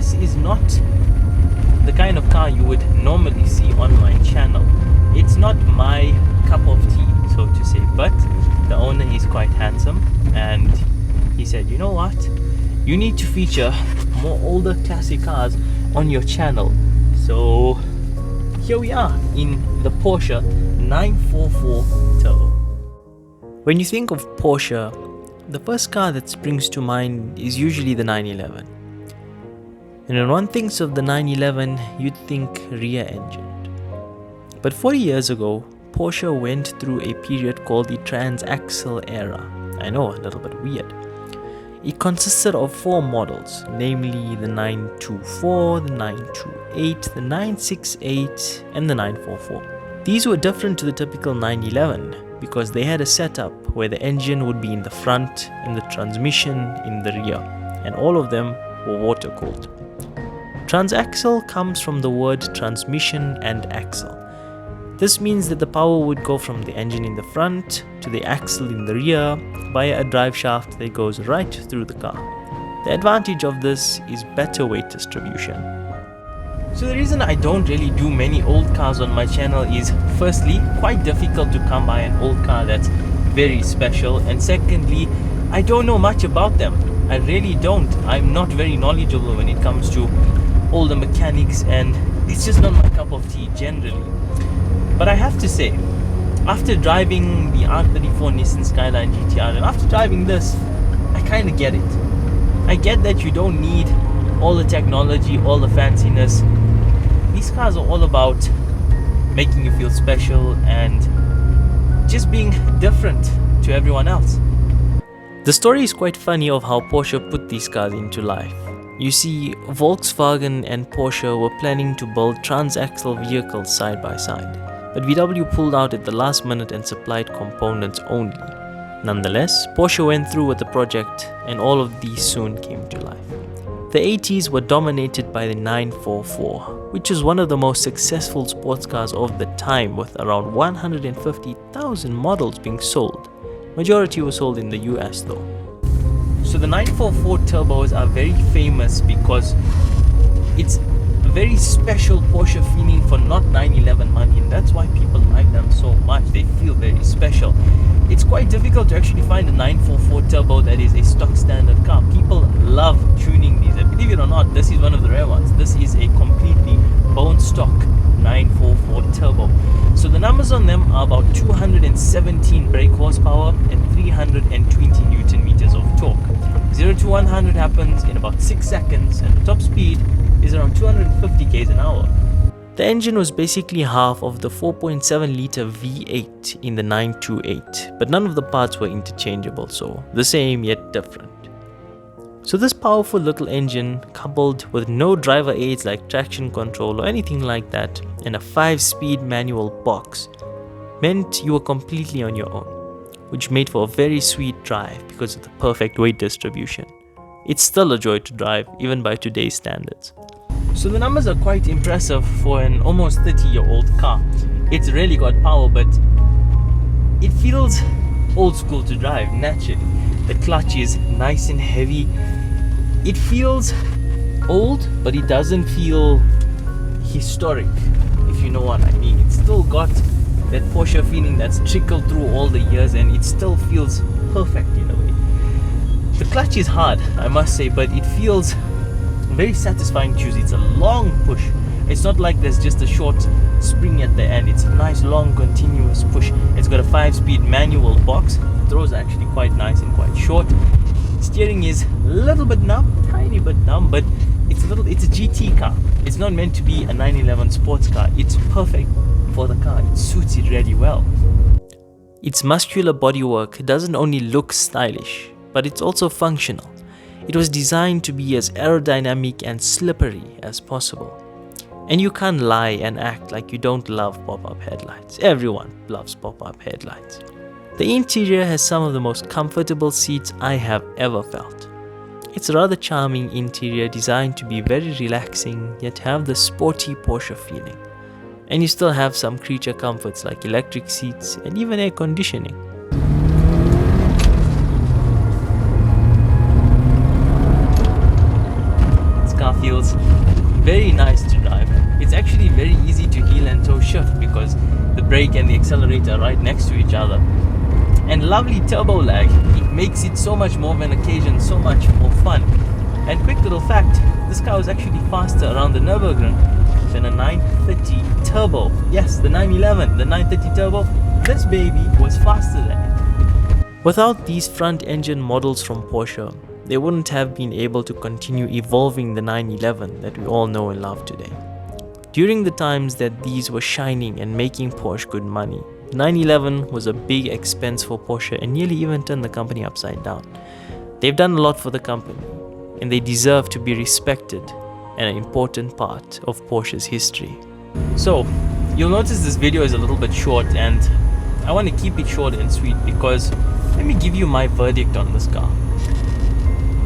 this is not the kind of car you would normally see on my channel. It's not my cup of tea, so to say, but the owner is quite handsome, and he said, you know what, you need to feature more older classic cars on your channel. So here we are in the Porsche 944 Turbo. When you think of Porsche, the first car that springs to mind is usually the 911. And when one thinks of the 911, you'd think rear-engined. But 40 years ago, Porsche went through a period called the transaxle era. I know, a little bit weird. It consisted of 4 models, namely the 924, the 928, the 968, and the 944. These were different to the typical 911 because they had a setup where the engine would be in the front and the transmission in the rear, and all of them were water-cooled. Transaxle comes from the word transmission and axle. This means that the power would go from the engine in the front to the axle in the rear via a drive shaft that goes right through the car. The advantage of this is better weight distribution. So the reason I don't really do many old cars on my channel is, firstly, quite difficult to come by an old car that's very special, and secondly, I don't know much about them. I really don't. I'm not very knowledgeable when it comes to older mechanics, and it's just not my cup of tea generally. But I have to say, after driving the R34 Nissan Skyline GTR and after driving this, I kind of get it. I get that you don't need all the technology, all the fanciness. These cars are all about making you feel special and just being different to everyone else. The story is quite funny of how Porsche put these cars into life. You see, Volkswagen and Porsche were planning to build transaxle vehicles side by side, but VW pulled out at the last minute and supplied components only. Nonetheless, Porsche went through with the project, and all of these soon came to life. The 80s were dominated by the 944, which is one of the most successful sports cars of the time, with around 150,000 models being sold. Majority were sold in the US though. So the 944 turbos are very famous because it's a very special Porsche feeling for not 911 money, and that's why people like them so much. They feel very special. It's quite difficult to actually find a 944 turbo that is a stock standard car. People love tuning these, and believe it or not, this is one of the rare ones. This is a completely bone stock 944 turbo. So the numbers on them are about 217 brake horsepower and 320 Newton meters of torque. 0 to 100 happens in about 6 seconds, and the top speed is around 250 km an hour. The engine was basically half of the 4.7 litre V8 in the 928, but none of the parts were interchangeable, so the same yet different. So this powerful little engine, coupled with no driver aids like traction control or anything like that, and a 5-speed manual box, meant you were completely on your own, which made for a very sweet drive because of the perfect weight distribution. It's still a joy to drive, even by today's standards. So the numbers are quite impressive for an almost 30-year-old car. It's really got power, but it feels old school to drive naturally. The clutch is nice and heavy. It feels old, but it doesn't feel historic, if you know what I mean. It's still got that Porsche feeling that's trickled through all the years, and it still feels perfect in a way. The clutch is hard, I must say, but it feels very satisfying to use. It's a long push. It's not like there's just a short spring at the end. It's a nice long continuous push. It's got a 5-speed manual box. The throws are actually quite nice and quite short. Steering is a little bit numb, tiny bit numb, but it's a GT car. It's not meant to be a 911 sports car. It's perfect for the car. It suits it really well. Its muscular bodywork doesn't only look stylish, but it's also functional. It was designed to be as aerodynamic and slippery as possible. And you can't lie and act like you don't love pop-up headlights. Everyone loves pop-up headlights. The interior has some of the most comfortable seats I have ever felt. It's a rather charming interior designed to be very relaxing, yet have the sporty Porsche feeling. And you still have some creature comforts like electric seats and even air conditioning. feels very nice to drive. It's actually very easy to heel and toe shift because the brake and the accelerator are right next to each other. And lovely turbo lag, it makes it so much more of an occasion, so much more fun. And quick little fact, this car was actually faster around the Nürburgring than a 930 turbo. Yes, the 911, the 930 turbo, this baby was faster than it. Without these front engine models from Porsche, they wouldn't have been able to continue evolving the 911 that we all know and love today. During the times that these were shining and making Porsche good money, the 911 was a big expense for Porsche and nearly even turned the company upside down. They've done a lot for the company, and they deserve to be respected and an important part of Porsche's history. So, you'll notice this video is a little bit short, and I want to keep it short and sweet because let me give you my verdict on this car.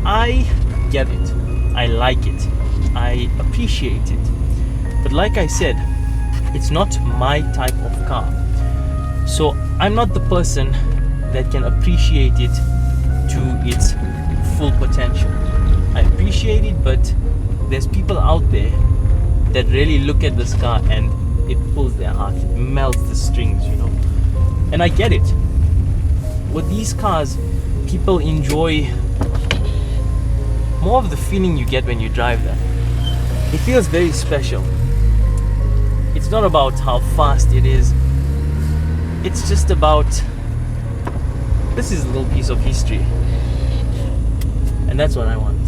I get it, I like it, I appreciate it, but like I said, it's not my type of car. So I'm not the person that can appreciate it to its full potential. I appreciate it, but there's people out there that really look at this car and it pulls their heart, it melts the strings, you know. And I get it. With these cars, people enjoy more of the feeling you get when you drive them. It feels very special. It's not about how fast it is. It's just about, this is a little piece of history. And that's what I want.